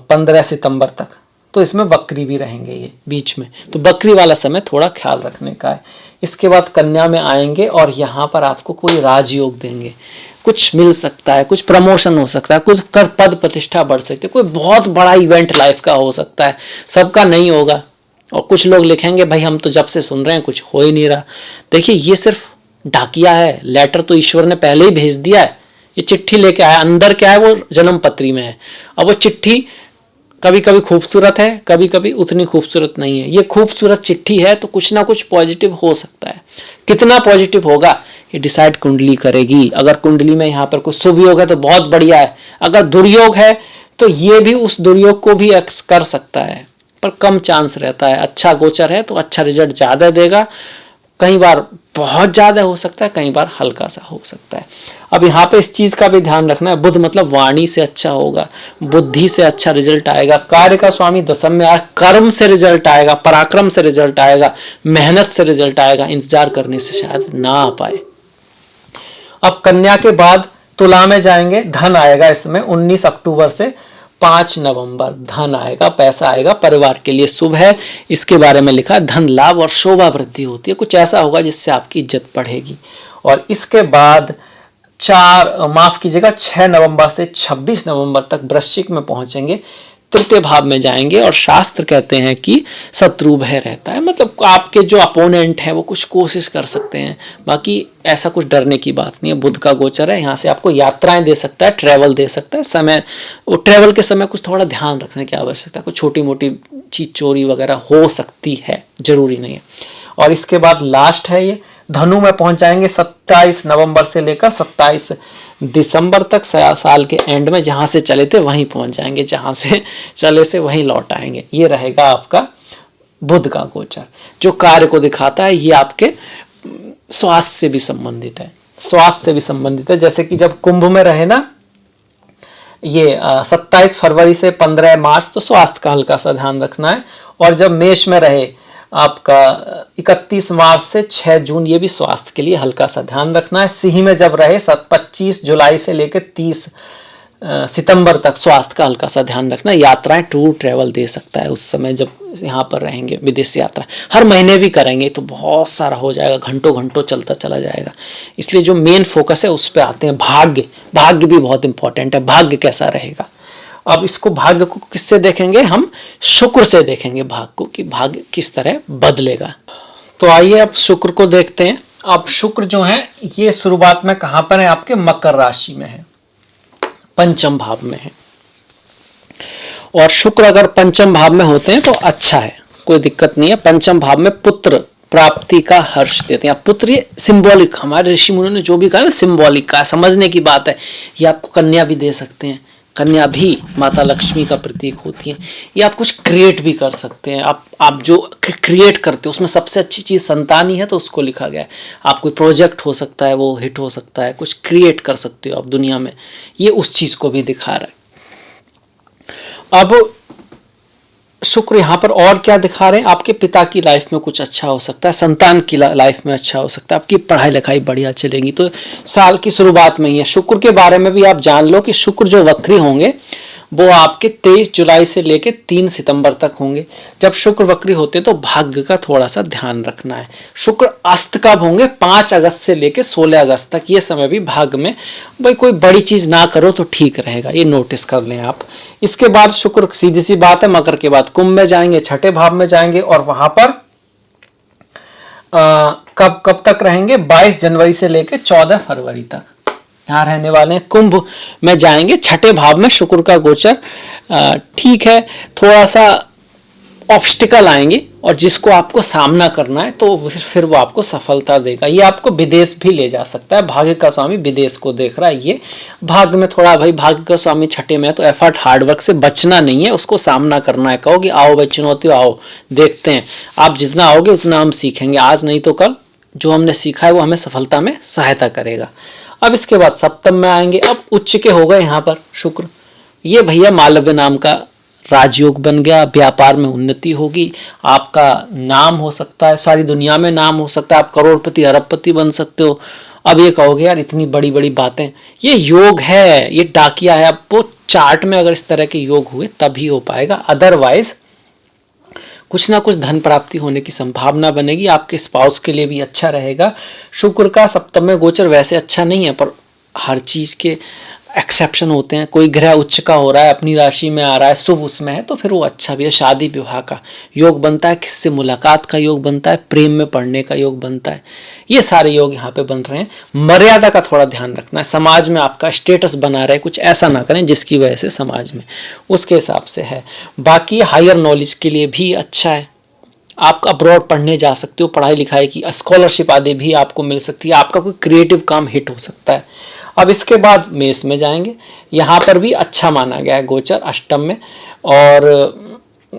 15 सितंबर तक, तो इसमें वक्री भी रहेंगे ये बीच में, तो बकरी वाला समय थोड़ा ख्याल रखने का है। इसके बाद कन्या में आएंगे और यहाँ पर आपको कोई राजयोग देंगे, कुछ मिल सकता है, कुछ प्रमोशन हो सकता है, कुछ पद प्रतिष्ठा बढ़ सकती है, कोई बहुत बड़ा इवेंट लाइफ का हो सकता है, सबका नहीं होगा। और कुछ लोग लिखेंगे भाई हम तो जब से सुन रहे हैं कुछ हो ही नहीं रहा। देखिए ये सिर्फ डाकिया है, लेटर तो ईश्वर ने पहले ही भेज दिया है, ये चिट्ठी लेके आया, अंदर क्या है वो जन्म पत्री में है। अब वो चिट्ठी कभी कभी खूबसूरत है, कभी कभी उतनी खूबसूरत नहीं है। ये खूबसूरत चिट्ठी है तो कुछ ना कुछ पॉजिटिव हो सकता है, कितना पॉजिटिव होगा ये डिसाइड कुंडली करेगी। अगर कुंडली में यहाँ पर कुछ शुभ योग है तो बहुत बढ़िया है, अगर दुर्योग है तो ये भी उस दुर्योग को भी एक्स कर सकता है, पर कम चांस रहता है। अच्छा गोचर है तो अच्छा रिजल्ट ज़्यादा देगा, कई बार बहुत ज़्यादा हो सकता है, कई बार हल्का सा हो सकता है। अब यहाँ पे इस चीज़ का भी ध्यान रखना है, बुध मतलब वाणी से अच्छा होगा, बुद्धि से अच्छा रिजल्ट आएगा, कार्य का स्वामी दशम में आए, कर्म से रिजल्ट आएगा, पराक्रम से रिजल्ट आएगा, मेहनत से रिजल्ट आएगा, इंतजार करने से शायद ना आ पाए। अब कन्या के बाद तुला में जाएंगे, धन आएगा इसमें 19 अक्टूबर से 5 नवंबर, धन आएगा, पैसा आएगा, परिवार के लिए शुभ है। इसके बारे में लिखा धन लाभ और शोभा वृद्धि होती है, कुछ ऐसा होगा जिससे आपकी इज्जत बढ़ेगी। और इसके बाद 6 नवंबर से 26 नवंबर तक वृश्चिक में पहुंचेंगे, तृतीय भाव में जाएंगे और शास्त्र कहते हैं कि शत्रु भय रहता है, मतलब आपके जो अपोनेंट है वो कुछ कोशिश कर सकते हैं, बाकी ऐसा कुछ डरने की बात नहीं है। बुध का गोचर है, यहाँ से आपको यात्राएं दे सकता है, ट्रैवल दे सकता है। समय वो ट्रैवल के समय कुछ थोड़ा ध्यान रखने की आवश्यकता है, कुछ छोटी मोटी चीज चोरी वगैरह हो सकती है, जरूरी नहीं है। और इसके बाद लास्ट है ये धनु में पहुंच जाएंगे 27 नवंबर से लेकर 27 दिसंबर तक, साल के एंड में जहां से चले थे वहीं पहुंच जाएंगे, जहां से चले से वहीं लौट आएंगे। ये रहेगा आपका बुध का गोचर, जो कार्य को दिखाता है। ये आपके स्वास्थ्य से भी संबंधित है, स्वास्थ्य से भी संबंधित है। जैसे कि जब कुंभ में रहे ना ये 27 फरवरी से 15 मार्च, तो स्वास्थ्य का हल्का सा ध्यान रखना है। और जब मेष में रहे आपका 31 मार्च से 6 जून, ये भी स्वास्थ्य के लिए हल्का सा ध्यान रखना है। सिंह में जब रहे 25 जुलाई से लेकर 30 सितंबर तक, स्वास्थ्य का हल्का सा ध्यान रखना। यात्राएं, टूर ट्रैवल दे सकता है उस समय जब यहाँ पर रहेंगे, विदेश यात्रा हर महीने भी करेंगे तो बहुत सारा हो जाएगा, घंटों घंटों चलता चला जाएगा। इसलिए जो मेन फोकस है उस पर आते हैं। भाग्य, भाग्य भी बहुत इंपॉर्टेंट है, भाग्य कैसा रहेगा। अब इसको भाग्य को किससे देखेंगे? हम शुक्र से देखेंगे भाग्य को, कि भाग्य किस तरह बदलेगा। तो आइए अब शुक्र को देखते हैं। अब शुक्र जो है ये शुरुआत में कहां पर है? आपके मकर राशि में है, पंचम भाव में है। और शुक्र अगर पंचम भाव में होते हैं तो अच्छा है, कोई दिक्कत नहीं है। पंचम भाव में पुत्र प्राप्ति का हर्ष देते हैं। पुत्र ये सिंबॉलिक, हमारे ऋषि मुनियों ने जो भी कहा ना सिंबॉलिक का, समझने की बात है। ये आपको कन्या भी दे सकते हैं, कन्या भी माता लक्ष्मी का प्रतीक होती है। ये आप कुछ क्रिएट भी कर सकते हैं। आप जो क्रिएट करते हो उसमें सबसे अच्छी चीज़ संतान ही है, तो उसको लिखा गया है। आप कोई प्रोजेक्ट हो सकता है, वो हिट हो सकता है, कुछ क्रिएट कर सकते हो आप दुनिया में, ये उस चीज़ को भी दिखा रहा है। अब शुक्र यहाँ पर और क्या दिखा रहे हैं, आपके पिता की लाइफ में कुछ अच्छा हो सकता है, संतान की लाइफ में अच्छा हो सकता है, आपकी पढ़ाई लिखाई बढ़िया चलेगी। तो साल की शुरुआत में ही है। शुक्र के बारे में भी आप जान लो कि शुक्र जो वक्री होंगे वो आपके 23 जुलाई से लेके 3 सितंबर तक होंगे। जब शुक्र वक्री होते तो भाग्य का थोड़ा सा ध्यान रखना है। शुक्र अस्त कब होंगे, 5 अगस्त से लेके 16 अगस्त तक। ये समय भी भाग्य में भाई कोई बड़ी चीज ना करो तो ठीक रहेगा, ये नोटिस कर लें आप। इसके बाद शुक्र सीधी सी बात है, मकर के बाद कुंभ में जाएंगे, छठे भाव में जाएंगे, और वहां पर कब कब तक रहेंगे, 22 जनवरी से लेकर 14 फरवरी तक यहाँ रहने वाले हैं। कुंभ में जाएंगे, छठे भाव में शुक्र का गोचर। ठीक है, थोड़ा सा ऑब्स्टिकल आएंगे और जिसको आपको सामना करना है तो फिर वो आपको सफलता देगा। ये आपको विदेश भी ले जा सकता है। भाग्य का स्वामी विदेश को देख रहा है। ये भाग्य में थोड़ा, भाई भाग्य का स्वामी छठे में है तो एफर्ट हार्डवर्क से बचना नहीं है, उसको सामना करना है। कहो कि आओ भाई चुनौती, आओ देखते हैं। आप जितना आओगे उतना हम सीखेंगे, आज नहीं तो कल जो हमने सीखा है वो हमें सफलता में सहायता करेगा। अब इसके बाद सप्तम में आएंगे। अब उच्च के हो गए यहाँ पर शुक्र। ये भैया मालव्य नाम का राजयोग बन गया, व्यापार में उन्नति होगी, आपका नाम हो सकता है, सारी दुनिया में नाम हो सकता है, आप करोड़पति अरबपति बन सकते हो। अब ये कहोगे यार इतनी बड़ी बड़ी बातें, ये योग है, ये डाकिया है। अब वो चार्ट में अगर इस तरह के योग हुए तभी हो पाएगा, अदरवाइज कुछ ना कुछ धन प्राप्ति होने की संभावना बनेगी। आपके स्पाउस के लिए भी अच्छा रहेगा। शुक्र का सप्तम में गोचर वैसे अच्छा नहीं है, पर हर चीज के एक्सेप्शन होते हैं। कोई ग्रह उच्च का हो रहा है, अपनी राशि में आ रहा है, शुभ उसमें है, तो फिर वो अच्छा भी है। शादी विवाह का योग बनता है, किससे मुलाकात का योग बनता है, प्रेम में पड़ने का योग बनता है। ये सारे योग यहाँ पे बन रहे हैं। मर्यादा का थोड़ा ध्यान रखना है, समाज में आपका स्टेटस बना रहे, कुछ ऐसा ना करें जिसकी वजह से समाज में, उसके हिसाब से है। बाकी हायर नॉलेज के लिए भी अच्छा है। आप अब्रॉड पढ़ने जा सकते हो, पढ़ाई लिखाई की स्कॉलरशिप आदि भी आपको मिल सकती है, आपका कोई क्रिएटिव काम हिट हो सकता है। अब इसके बाद मेष में जाएंगे। यहाँ पर भी अच्छा माना गया है गोचर अष्टम में, और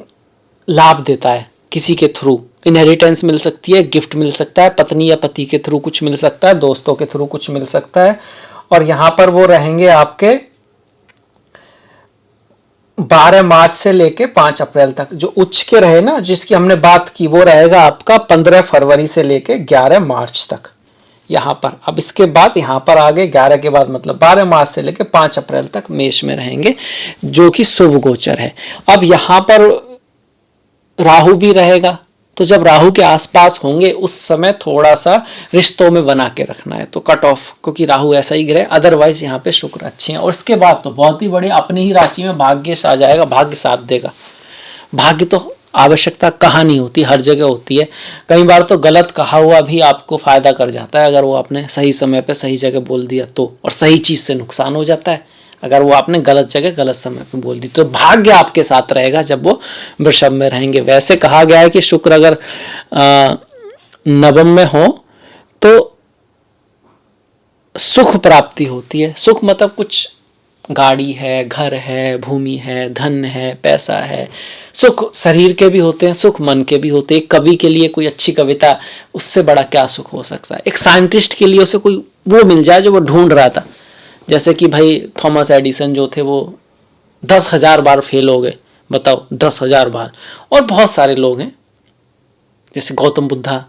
लाभ देता है। किसी के थ्रू इनहेरिटेंस मिल सकती है, गिफ्ट मिल सकता है, पत्नी या पति के थ्रू कुछ मिल सकता है, दोस्तों के थ्रू कुछ मिल सकता है। और यहाँ पर वो रहेंगे आपके 12 मार्च से लेके 5 अप्रैल तक। जो उच्च के रहे ना, जिसकी हमने बात की, वो रहेगा आपका 15 फरवरी से लेके 11 मार्च तक यहाँ पर। अब इसके बाद यहाँ पर आगे 11 के बाद मतलब 12 मार्च से लेके 5 अप्रैल तक मेष में रहेंगे, जो कि शुभ गोचर है। अब यहाँ पर राहु भी रहेगा, तो जब राहु के आसपास होंगे उस समय थोड़ा सा रिश्तों में बना के रखना है, तो कट ऑफ, क्योंकि राहु ऐसा ही ग्रह। अदरवाइज यहाँ पे शुक्र अच्छे हैं। और इसके बाद तो बहुत ही बढ़िया, अपनी ही राशि में भाग्य आ जाएगा, भाग्य साथ देगा। भाग्य तो आवश्यकता कहाँ नहीं होती, हर जगह होती है। कई बार तो गलत कहा हुआ भी आपको फायदा कर जाता है, अगर वो आपने सही समय पे सही जगह बोल दिया तो। और सही चीज से नुकसान हो जाता है अगर वो आपने गलत जगह गलत समय पे बोल दी। तो भाग्य आपके साथ रहेगा जब वो वृषभ में रहेंगे। वैसे कहा गया है कि शुक्र अगर नवम में हो तो सुख प्राप्ति होती है। सुख मतलब कुछ गाड़ी है, घर है, भूमि है, धन है, पैसा है। सुख शरीर के भी होते हैं, सुख मन के भी होते हैं। एक कवि के लिए कोई अच्छी कविता, उससे बड़ा क्या सुख हो सकता है। एक साइंटिस्ट के लिए उसे कोई वो मिल जाए जो वो ढूंढ रहा था। जैसे कि भाई थॉमस एडिसन जो थे वो 10,000 बार फेल हो गए, बताओ 10,000 बार। और बहुत सारे लोग हैं, जैसे गौतम बुद्धा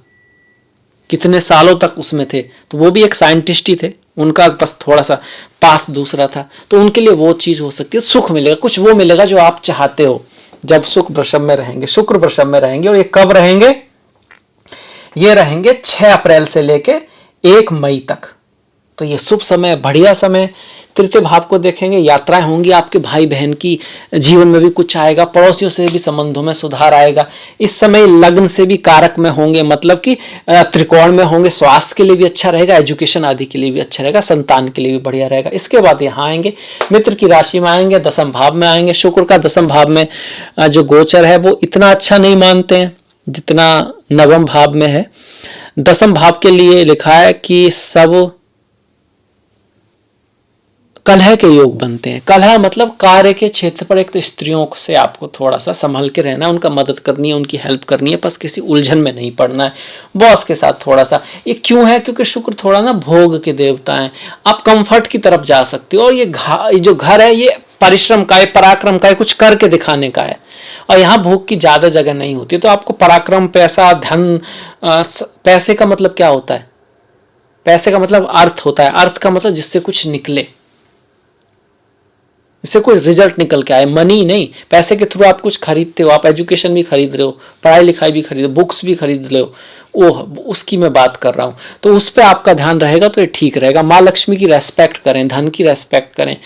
कितने सालों तक उसमें थे, तो वो भी एक साइंटिस्ट ही थे। उनका बस थोड़ा सा पाथ दूसरा था, तो उनके लिए वो चीज हो सकती है। सुख मिलेगा, कुछ वो मिलेगा जो आप चाहते हो जब सुख वृषभ में रहेंगे, शुक्र वृषभ में रहेंगे। और ये कब रहेंगे, ये रहेंगे 6 अप्रैल से लेके 1 मई तक। तो ये शुभ समय, बढ़िया समय। तृतीय भाव को देखेंगे, यात्राएं होंगी आपके भाई बहन की, जीवन में भी कुछ आएगा, पड़ोसियों से भी संबंधों में सुधार आएगा। इस समय लग्न से भी कारक में होंगे, मतलब कि त्रिकोण में होंगे। स्वास्थ्य के लिए भी अच्छा रहेगा, एजुकेशन आदि के लिए भी अच्छा रहेगा, संतान के लिए भी बढ़िया रहेगा। इसके बाद यहाँ आएंगे, मित्र की राशि में आएंगे, दसम भाव में आएंगे। शुक्र का दसम भाव में जो गोचर है वो इतना अच्छा नहीं मानते हैं जितना नवम भाव में है। दसम भाव के लिए लिखा है कि सब कलह के योग बनते हैं। कलह मतलब कार्य के क्षेत्र पर एक तो स्त्रियों से आपको थोड़ा सा संभल के रहना है, उनका मदद करनी है, उनकी हेल्प करनी है, बस किसी उलझन में नहीं पड़ना है। बॉस के साथ थोड़ा सा, ये क्यों है? क्योंकि शुक्र थोड़ा ना भोग के देवता हैं, आप कंफर्ट की तरफ जा सकते हो। और ये जो घर है ये परिश्रम का है, पराक्रम का है, कुछ करके दिखाने का है। और यहाँ भोग की ज्यादा जगह नहीं होती, तो आपको पराक्रम, पैसा, धन, पैसे का मतलब क्या होता है? पैसे का मतलब अर्थ होता है, अर्थ का मतलब जिससे कुछ निकले, इससे कोई रिजल्ट निकल के आए। मनी नहीं, पैसे के थ्रू आप कुछ खरीदते हो, आप एजुकेशन भी खरीद रहे हो, पढ़ाई लिखाई भी खरीद रहे हो, बुक्स भी खरीद रहे हो, वो उसकी मैं बात कर रहा हूँ। तो उस पर आपका ध्यान रहेगा तो ये ठीक रहेगा। माँ लक्ष्मी की रेस्पेक्ट करें, धन की रेस्पेक्ट करें,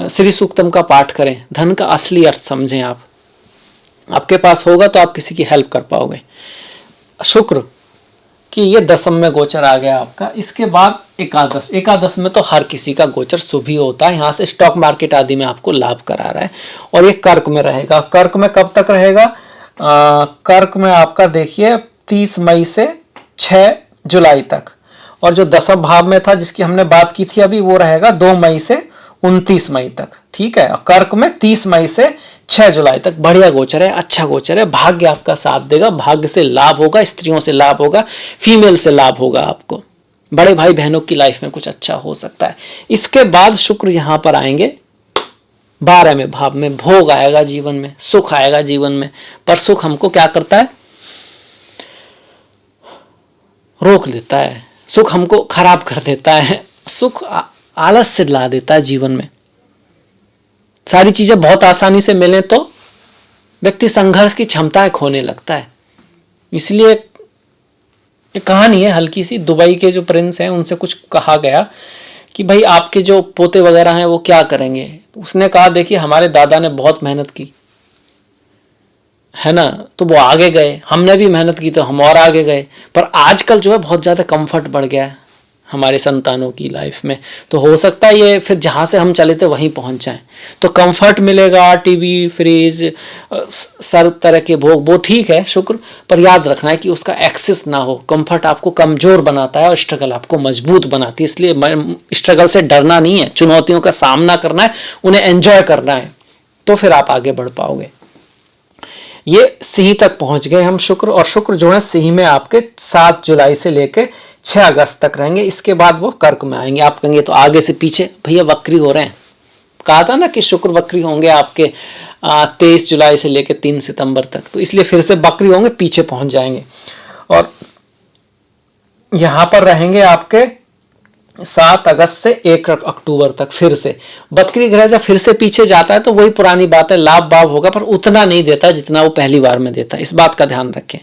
श्री सूक्तम का पाठ करें, धन का असली अर्थ समझें। आप आपके पास होगा तो आप किसी की हेल्प कर पाओगे। शुक्र कि ये दशम में गोचर आ गया आपका। इसके बाद एकादश, एकादश में तो हर किसी का गोचर शुभ ही होता है। यहाँ से स्टॉक मार्केट आदि में आपको लाभ करा रहा है। और ये कर्क में रहेगा। कर्क में कब तक रहेगा? कर्क में आपका देखिए 30 मई से 6 जुलाई तक। और जो दशम भाव में था जिसकी हमने बात की थी अभी, वो रहेगा 2 मई से 29 मई तक। ठीक है, कर्क में 30 मई से 6 जुलाई तक। बढ़िया गोचर है, अच्छा गोचर है। भाग्य आपका साथ देगा, भाग्य से लाभ होगा, स्त्रियों से लाभ होगा, फीमेल से लाभ होगा, आपको बड़े भाई बहनों की लाइफ में कुछ अच्छा हो सकता है। इसके बाद शुक्र यहां पर आएंगे 12वें भाव में। भोग आएगा जीवन में, सुख आएगा जीवन में। पर सुख हमको क्या करता है? रोक देता है। सुख हमको खराब कर देता है। सुख आलस से ला देता है जीवन में। सारी चीजें बहुत आसानी से मिले तो व्यक्ति संघर्ष की क्षमता खोने लगता है। इसलिए एक कहानी है हल्की सी, दुबई के जो प्रिंस हैं उनसे कुछ कहा गया कि भाई आपके जो पोते वगैरह हैं वो क्या करेंगे। उसने कहा देखिए हमारे दादा ने बहुत मेहनत की है ना, तो वो आगे गए, हमने भी मेहनत की तो हम और आगे गए। पर आजकल जो है बहुत ज़्यादा कंफर्ट बढ़ गया है हमारे संतानों की लाइफ में, तो हो सकता है ये फिर जहाँ से हम चले थे वहीं पहुँच जाएं। तो कंफर्ट मिलेगा, टीवी, फ्रिज, सर्व तरह के भोग, वो ठीक है शुक्र, पर याद रखना है कि उसका एक्सेस ना हो। कंफर्ट आपको कमज़ोर बनाता है और स्ट्रगल आपको मजबूत बनाती है। इसलिए स्ट्रगल से डरना नहीं है, चुनौतियों का सामना करना है, उन्हें एंजॉय करना है, तो फिर आप आगे बढ़ पाओगे। ये सिंह तक पहुंच गए हम शुक्र। और शुक्र जो है सिंह में आपके 7 जुलाई से लेके 6 अगस्त तक रहेंगे। इसके बाद वो कर्क में आएंगे। आप कहेंगे तो आगे से पीछे, भैया वक्री हो रहे हैं। कहा था ना कि शुक्र वक्री होंगे आपके 23 जुलाई से लेके 3 सितंबर तक, तो इसलिए फिर से वक्री होंगे, पीछे पहुंच जाएंगे। और यहां पर रहेंगे आपके 7 अगस्त से 1 अक्टूबर तक। फिर से वक्री ग्रह जब फिर से पीछे जाता है तो वही पुरानी बात है, लाभ भाव होगा पर उतना नहीं देता जितना वो पहली बार में देता है। इस बात का ध्यान रखें।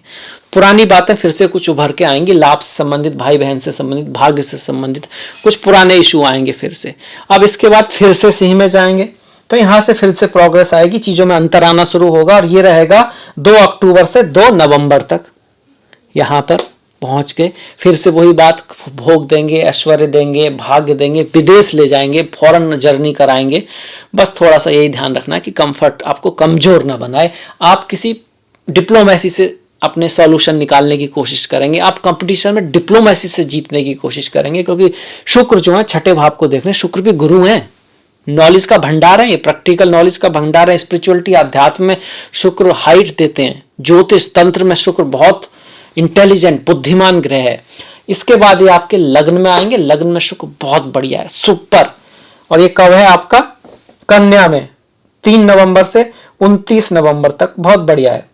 पुरानी बातें फिर से कुछ उभर के आएंगी, लाभ से संबंधित, भाई बहन से संबंधित, भाग्य से संबंधित कुछ पुराने इशू आएंगे फिर से। अब इसके बाद फिर से सिंह में जाएंगे तो यहां से फिर से प्रोग्रेस आएगी, चीजों में अंतर आना शुरू होगा। और ये रहेगा 2 अक्टूबर से 2 नवंबर तक। यहां पर पहुंच के फिर से वही बात, भोग देंगे, ऐश्वर्य देंगे, भाग्य देंगे, विदेश ले जाएंगे, फॉरेन जर्नी कराएंगे। बस थोड़ा सा यही ध्यान रखना है कि कंफर्ट आपको कमजोर ना बनाए। आप किसी डिप्लोमेसी से अपने सॉल्यूशन निकालने की कोशिश करेंगे, आप कंपटीशन में डिप्लोमेसी से जीतने की कोशिश करेंगे, क्योंकि शुक्र जो है छठे भाव को देख रहे हैं, शुक्र भी गुरु हैं, नॉलेज का भंडार है, ये प्रैक्टिकल नॉलेज का भंडार है। स्पिरिचुअलिटी, अध्यात्म में शुक्र हाइट देते हैं, ज्योतिष तंत्र में शुक्र बहुत इंटेलिजेंट, बुद्धिमान ग्रह है। इसके बाद ये आपके लग्न में आएंगे। लग्न में शुक्र बहुत बढ़िया है, सुपर। और ये कब है आपका? कन्या में 3 नवंबर से 29 नवंबर तक, बहुत बढ़िया है।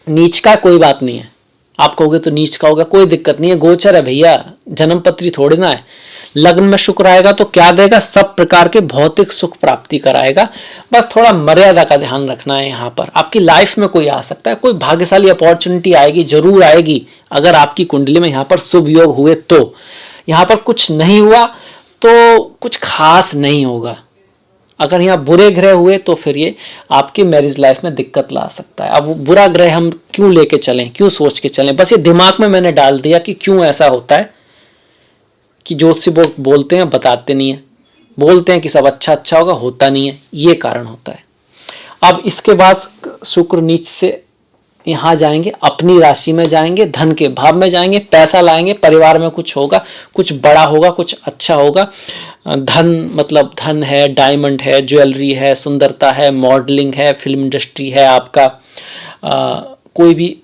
नीच का कोई बात नहीं है, आप कहोगे तो नीच का होगा, कोई दिक्कत नहीं है, गोचर है भैया, जन्म पत्री थोड़ी ना है। लग्न में शुक्र आएगा तो क्या देगा? सब प्रकार के भौतिक सुख प्राप्ति कराएगा। बस थोड़ा मर्यादा का ध्यान रखना है। यहाँ पर आपकी लाइफ में कोई आ सकता है, कोई भाग्यशाली अपॉर्चुनिटी आएगी, जरूर आएगी, अगर आपकी कुंडली में यहाँ पर शुभ योग हुए तो। यहाँ पर कुछ नहीं हुआ तो कुछ खास नहीं होगा। अगर यहाँ बुरे ग्रह हुए तो फिर ये आपकी मैरिज लाइफ में दिक्कत ला सकता है। अब वो बुरा ग्रह हम क्यों लेके चलें, क्यों सोच के चलें? बस ये दिमाग में मैंने डाल दिया कि क्यों ऐसा होता है कि ज्योतिषी बोलते हैं, बताते नहीं है, बोलते हैं कि सब अच्छा अच्छा होगा, होता नहीं है, ये कारण होता है। अब इसके बाद शुक्र नीच से यहाँ जाएंगे, अपनी राशि में जाएंगे, धन के भाव में जाएंगे, पैसा लाएंगे, परिवार में कुछ होगा, कुछ बड़ा होगा, कुछ अच्छा होगा। धन मतलब धन है, डायमंड है, ज्वेलरी है, सुंदरता है, मॉडलिंग है, फिल्म इंडस्ट्री है, आपका कोई भी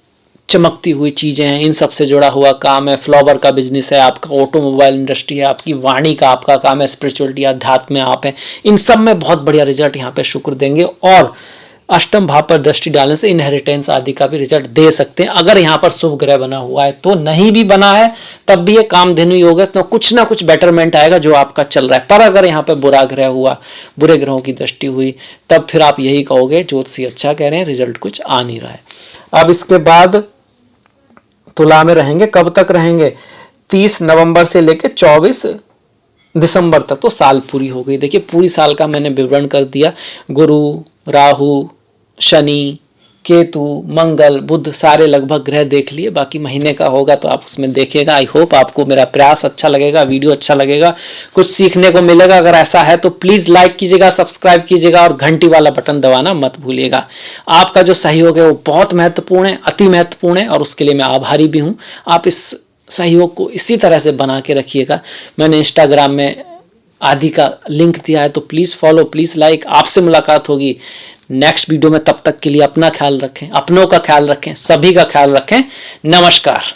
चमकती हुई चीज़ें हैं, इन सब से जुड़ा हुआ काम है, फ्लावर का बिजनेस है आपका, ऑटोमोबाइल इंडस्ट्री है आपकी, वाणी का आपका काम है, स्पिरिचुअलिटी अध्यात्म में आप हैं, इन सब में बहुत बढ़िया रिजल्ट यहाँ पे शुक्र देंगे। और अष्टम भाव पर दृष्टि डालने से इनहेरिटेंस आदि का भी रिजल्ट दे सकते हैं। अगर यहाँ पर शुभ ग्रह बना हुआ है तो, नहीं भी बना है तब भी ये कामधेनु योग है, तो कुछ ना कुछ बेटरमेंट आएगा जो आपका चल रहा है। पर अगर यहाँ पर बुरा ग्रह हुआ, बुरे ग्रहों की दृष्टि हुई, तब फिर आप यही कहोगे ज्योतिषी अच्छा कह रहे हैं, रिजल्ट कुछ आ नहीं रहा है। अब इसके बाद तुला में रहेंगे, कब तक रहेंगे? 30 नवंबर से लेकर 24 दिसंबर तक, तो साल पूरी हो गई। देखिए पूरी साल का मैंने विवरण कर दिया। गुरु, राहु, शनि, केतु, मंगल, बुध, सारे लगभग ग्रह देख लिए। बाकी महीने का होगा तो आप उसमें देखिएगा। आई होप आपको मेरा प्रयास अच्छा लगेगा, वीडियो अच्छा लगेगा, कुछ सीखने को मिलेगा। अगर ऐसा है तो प्लीज़ लाइक कीजिएगा, सब्सक्राइब कीजिएगा और घंटी वाला बटन दबाना मत भूलिएगा। आपका जो सहयोग है वो बहुत महत्वपूर्ण है, अति महत्वपूर्ण है, और उसके लिए मैं आभारी भी हूँ। आप इस सहयोग को इसी तरह से बना के रखिएगा। मैंने इंस्टाग्राम में आदि का लिंक दिया है, तो प्लीज़ फॉलो, प्लीज़ लाइक। आपसे मुलाकात होगी नेक्स्ट वीडियो में। तब तक के लिए अपना ख्याल रखें, अपनों का ख्याल रखें, सभी का ख्याल रखें। नमस्कार।